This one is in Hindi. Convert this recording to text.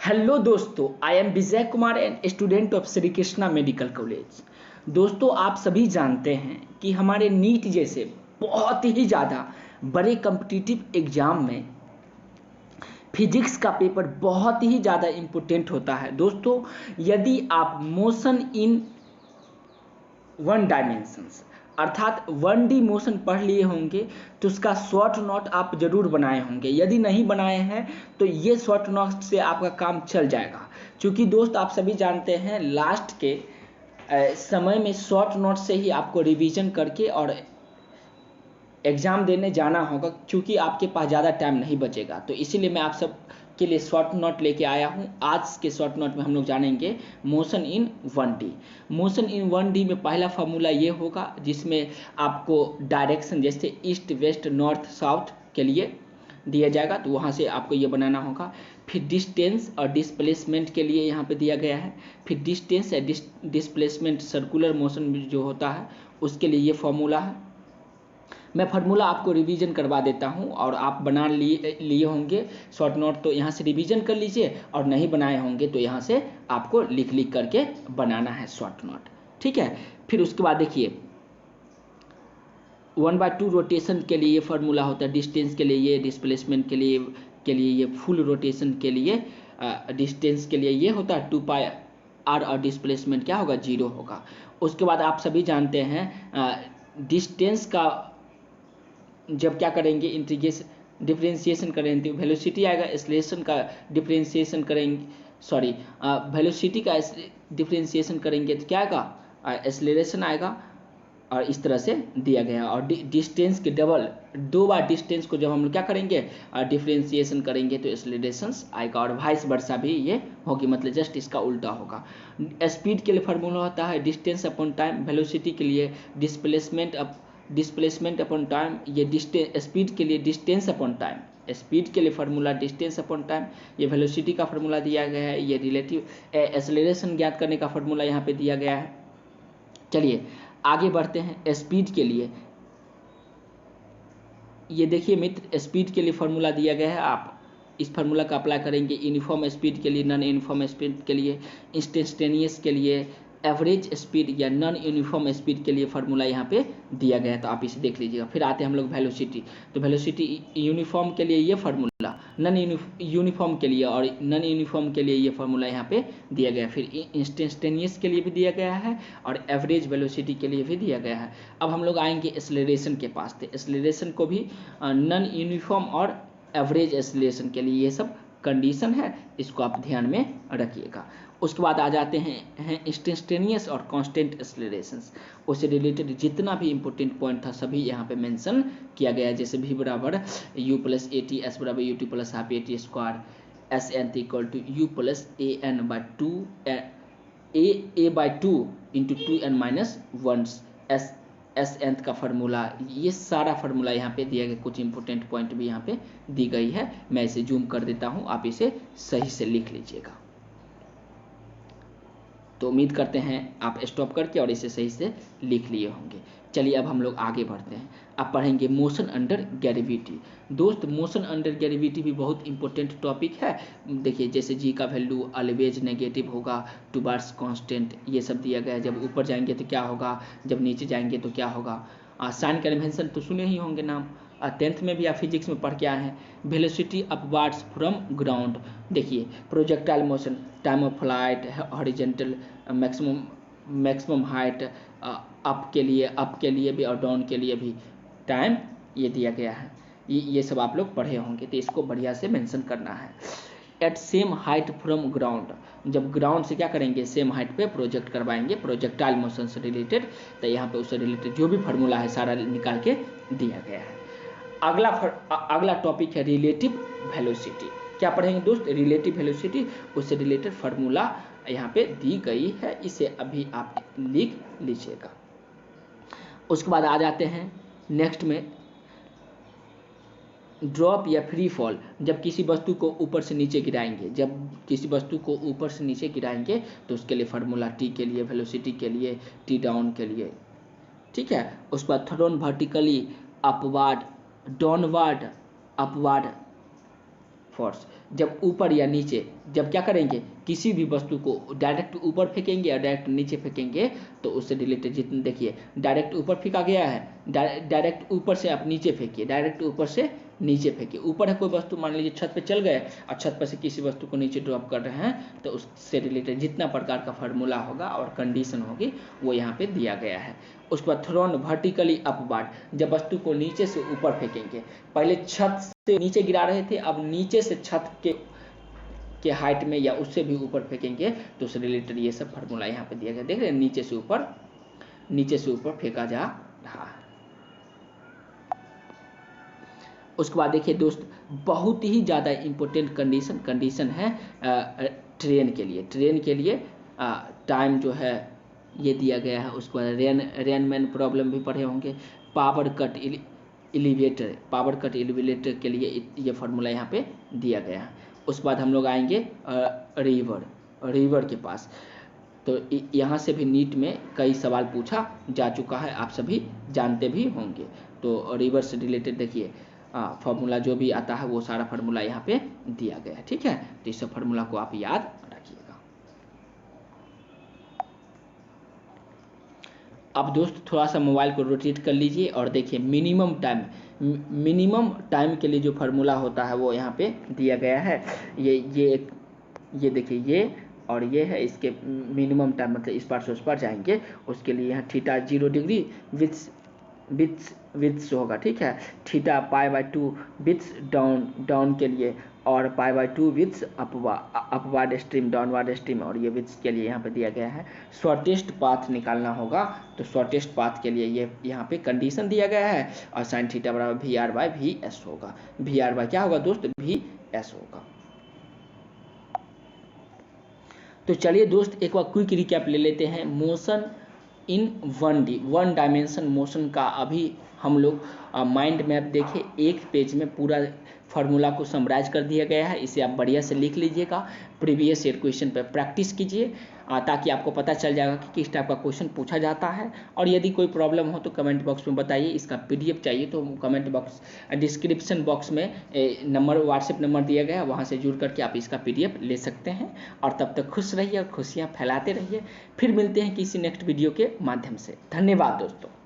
हेलो दोस्तों, I am Vijay Kumar and student of Shri Krishna medical college. दोस्तों, आप सभी जानते हैं कि हमारे नीट जैसे बहुत ही ज़्यादा बड़े कम्पिटिटिव एग्जाम में फिजिक्स का पेपर बहुत ही ज़्यादा इम्पोर्टेंट होता है। दोस्तों, यदि आप मोशन इन वन डायमेंशंस अर्थात 1D मोशन पढ़ लिए होंगे तो उसका शॉर्ट नोट आप जरूर बनाए होंगे। यदि नहीं बनाए हैं तो ये शॉर्ट नोट से आपका काम चल जाएगा, क्योंकि दोस्त आप सभी जानते हैं लास्ट के समय में शॉर्ट नोट से ही आपको रिवीजन करके और एग्ज़ाम देने जाना होगा, क्योंकि आपके पास ज़्यादा टाइम नहीं बचेगा। तो इसीलिए मैं आप सब के लिए शॉर्ट नोट लेके आया हूँ। आज के शॉर्ट नोट में हम लोग जानेंगे motion in 1D। Motion in 1D में पहला फार्मूला ये होगा जिसमें आपको डायरेक्शन जैसे ईस्ट वेस्ट नॉर्थ साउथ के लिए दिया जाएगा, तो वहाँ से आपको ये बनाना होगा। फिर डिस्टेंस और डिस्प्लेसमेंट के लिए यहाँ पे दिया गया है। फिर डिस्टेंस या डिस्प्लेसमेंट सर्कुलर मोशन जो होता है उसके लिए ये फार्मूला है। मैं फार्मूला आपको रिवीजन करवा देता हूं और आप बना लिए होंगे शॉर्ट नोट, तो यहाँ से रिवीजन कर लीजिए, और नहीं बनाए होंगे तो यहाँ से आपको लिख करके बनाना है शॉर्ट नोट। ठीक है। फिर उसके बाद देखिए 1/2 रोटेशन के लिए ये फार्मूला होता है, डिस्टेंस के लिए ये, डिस्प्लेसमेंट के लिए ये, फुल रोटेशन के लिए डिस्टेंस के लिए ये होता है 2πr, और डिस्प्लेसमेंट क्या होगा 0 होगा। उसके बाद आप सभी जानते हैं डिस्टेंस का जब क्या करेंगे इंटीग्रेशन डिफरेंशिएशन करेंगे तो वेलोसिटी आएगा, एक्सेलरेशन का डिफरेंशिएशन करेंगे, सॉरी वेलोसिटी का डिफरेंशिएशन करेंगे तो क्या आएगा एक्सेलरेशन आएगा, और इस तरह से दिया गया। और डिस्टेंस के डबल 2 बार डिस्टेंस को जब हम लोग क्या करेंगे डिफरेंशिएशन करेंगे तो एक्सेलरेशन आएगा, और वाइस वर्सा भी ये होगी, मतलब जस्ट इसका उल्टा होगा। स्पीड के लिए फार्मूला होता है डिस्टेंस अपॉन टाइम, वेलोसिटी के लिए डिस्प्लेसमेंट अपॉन टाइम, ये डिस्टेंस स्पीड के लिए डिस्टेंस अपॉन टाइम, स्पीड के लिए फार्मूला डिस्टेंस अपॉन टाइम, ये वेलोसिटी का फार्मूला दिया गया है, ये रिलेटिव एक्सेलरेशन ज्ञात करने का फार्मूला यहाँ पे दिया गया है। चलिए आगे बढ़ते हैं। स्पीड के लिए ये देखिए मित्र, स्पीड के लिए फार्मूला दिया गया है, आप इस फार्मूला का अप्लाई करेंगे यूनिफॉर्म स्पीड के लिए, नॉन यूनिफॉर्म स्पीड के लिए, इंस्टेंटेनियस के लिए, एवरेज स्पीड या नॉन यूनिफॉर्म स्पीड के लिए फार्मूला यहाँ पे दिया गया है, तो आप इसे देख लीजिएगा। फिर आते हैं हम लोग वेलोसिटी, तो वेलोसिटी यूनिफॉर्म के लिए ये फार्मूला, नॉन यूनिफॉर्म के लिए और नॉन यूनिफॉर्म के लिए ये फार्मूला यहाँ पे दिया गया है। फिर इंस्टेंटेनियस के लिए भी दिया गया है और एवरेज वेलोसिटी के लिए भी दिया गया है। अब हम लोग आएंगे एक्सेलरेशन के पास, तो एक्सेलरेशन को भी नॉन यूनिफॉर्म और एवरेज एक्सेलरेशन के लिए ये सब कंडीशन है, इसको आप ध्यान में रखिएगा। उसके बाद आ जाते हैं इंस्टेंटेनियस और कांस्टेंट एक्सेलरेशंस, उससे रिलेटेड जितना भी इंपॉर्टेंट पॉइंट था सभी यहाँ पे मेंशन किया गया है, जैसे v बराबर u plus a t, s बराबर u t plus half a t square, s n equal to u plus a n by two a by two into 2n minus 1 s nth का फार्मूला, ये सारा फार्मूला यहाँ पे दिया गया। कुछ इंपॉर्टेंट पॉइंट भी यहाँ पे दी गई है, मैं इसे जूम कर देता हूँ, आप इसे सही से लिख लीजिएगा। तो उम्मीद करते हैं आप स्टॉप करके और इसे सही से लिख लिए होंगे। चलिए अब हम लोग आगे बढ़ते हैं, अब पढ़ेंगे मोशन अंडर ग्रेविटी। दोस्त, मोशन अंडर ग्रेविटी भी बहुत इंपॉर्टेंट टॉपिक है। देखिए जैसे जी का वैल्यू ऑलवेज नेगेटिव होगा, टू बार्स कांस्टेंट, ये सब दिया गया है। जब ऊपर जाएंगे तो क्या होगा, जब नीचे जाएंगे तो क्या होगा। साइन कन्वेंशन तो सुने ही होंगे नाम, 10th में भी आप फिजिक्स में पढ़ के आए हैं। वेलोसिटी अपवार्ड्स फ्रॉम ग्राउंड, देखिए projectile motion, time of flight, horizontal, maximum height, up के लिए भी और डाउन के लिए भी टाइम ये दिया गया है। ये सब आप लोग पढ़े होंगे, तो इसको बढ़िया से मेंशन करना है। At same height from ground, जब ग्राउंड से क्या करेंगे सेम हाइट पे प्रोजेक्ट करवाएंगे, प्रोजेक्टाइल मोशन से रिलेटेड, तो यहाँ पे उससे रिलेटेड जो भी फार्मूला है सारा निकाल के दिया गया है। अगला टॉपिक है रिलेटिव वेलोसिटी। क्या पढ़ेंगे दोस्त, रिलेटिव वेलोसिटी, उससे रिलेटेड फार्मूला यहाँ पे दी गई है, इसे अभी आप लिख लीजिएगा। उसके बाद आ जाते हैं नेक्स्ट में ड्रॉप या फ्री फॉल, जब किसी वस्तु को ऊपर से नीचे गिराएंगे, तो उसके लिए फार्मूला टी के लिए, वेलोसिटी के लिए, टी डाउन के लिए, ठीक है। उसके बाद thrown vertically upward, downward, upward, force. जब ऊपर या नीचे, जब क्या करेंगे, किसी भी वस्तु को डायरेक्ट ऊपर फेंकेंगे या डायरेक्ट नीचे फेंकेंगे तो उससे रिलेटेड जितने, देखिए डायरेक्ट ऊपर फेंका गया है, डायरेक्ट ऊपर से आप नीचे फेंकिए, डायरेक्ट ऊपर से नीचे फेंकिए। ऊपर है कोई वस्तु, मान लीजिए छत पे चल गए और छत पर से किसी वस्तु को नीचे ड्रॉप कर रहे हैं तो उससे रिलेटेड जितना प्रकार का फार्मूला होगा और कंडीशन होगी वो यहाँ पे दिया गया है। उसके बाद थ्रोन वर्टिकली अपवर्ड, जब वस्तु को नीचे से ऊपर फेंकेंगे, पहले छत से नीचे गिरा रहे थे, अब नीचे से छत के हाइट में या उससे भी ऊपर फेंकेंगे तो उससे रिलेटेड ये सब फार्मूला यहाँ पे दिया गया। देख रहे हैं, नीचे से ऊपर फेंका जा रहा है। उसके बाद देखिए दोस्त, बहुत ही ज़्यादा इम्पोर्टेंट कंडीशन है ट्रेन के लिए टाइम जो है ये दिया गया है। उसके बाद रेनमैन प्रॉब्लम भी पढ़े होंगे। पावर कट एलिवेटर के लिए ये फार्मूला यहाँ पे दिया गया है। उसके बाद हम लोग आएंगे रिवर के पास। तो यहाँ से भी नीट में कई सवाल पूछा जा चुका है, आप सभी जानते भी होंगे। तो रिवर से रिलेटेड देखिए फार्मूला जो भी आता है वो सारा फार्मूला यहाँ पे दिया गया है, ठीक है। तो इस सब फार्मूला को आप याद रखिएगा। अब दोस्त थोड़ा सा मोबाइल को रोटेट कर लीजिए और देखिए मिनिमम टाइम के लिए जो फार्मूला होता है वो यहाँ पे दिया गया है। ये देखिए, ये और ये है, इसके मिनिमम टाइम मतलब इस पार से उस पार जाएंगे, उसके लिए यहाँ थीटा 0 डिग्री विथ्स होगा, ठीक है। थीटा π/2 विथ्स डाउन के लिए और π/2 विथ्स अपवर्ड स्ट्रीम डाउनवर्ड स्ट्रीम, और ये विथ्स के लिए यहाँ पे दिया गया है। शॉर्टेस्ट पाथ निकालना होगा तो शॉर्टेस्ट पाथ के लिए ये यहाँ पे कंडीशन दिया गया है और साइन थीटा बराबर VR/VS होगा। VR क्या होगा दोस्त, VS होगा। तो चलिए दोस्त एक बार क्विक रिकैप ले लेते हैं। Motion in 1D 1 dimension motion का अभी हम लोग माइंड मैप देखे, एक पेज में पूरा फार्मूला को समराइज कर दिया गया है। इसे आप बढ़िया से लिख लीजिएगा, प्रीवियस ईयर क्वेश्चन पर प्रैक्टिस कीजिए ताकि आपको पता चल जाएगा कि किस टाइप का क्वेश्चन पूछा जाता है। और यदि कोई प्रॉब्लम हो तो कमेंट बॉक्स में बताइए। इसका PDF चाहिए तो कमेंट बॉक्स डिस्क्रिप्शन बॉक्स में व्हाट्सएप नंबर दिया गया है, वहाँ से जुड़ करके आप इसका PDF ले सकते हैं। और तब तक खुश रहिए और खुशियाँ फैलाते रहिए। फिर मिलते हैं किसी नेक्स्ट वीडियो के माध्यम से। धन्यवाद दोस्तों।